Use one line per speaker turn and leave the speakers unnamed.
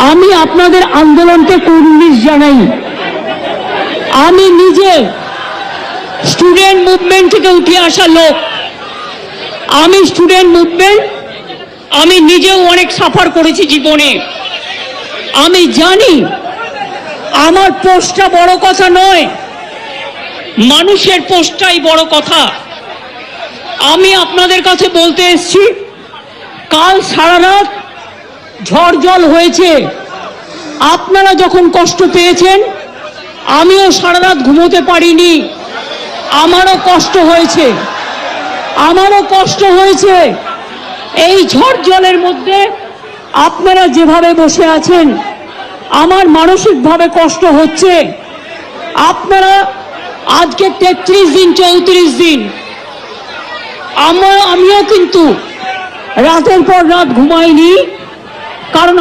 আমি আপনাদের আন্দোলনকে কুর্নিশ জানাই। আমি নিজে স্টুডেন্ট মুভমেন্ট থেকে উঠে আসা লোক। আমি স্টুডেন্ট মুভমেন্ট, আমি নিজেও অনেক সাফার করেছি জীবনে। আমি জানি আমার পোস্টটা বড় কথা নয়, মানুষের পোস্টটাই বড় কথা। আমি আপনাদের কাছে বলতে এসেছি, কাল সারা রাত ঝড় জল হয়েছে। আপনারা যখন কষ্ট পেয়েছেন, আমিও সারা রাত ঘুমোতে পারিনি। আমারও কষ্ট হয়েছে, এই ঝড় জলের মধ্যে আপনারা যেভাবে বসে আছেন, আমার মানসিকভাবে কষ্ট হচ্ছে। আপনারা আজকে 33 দিন 34 দিন, আমিও কিন্তু রাতের পর রাত ঘুমাইনি, কারণ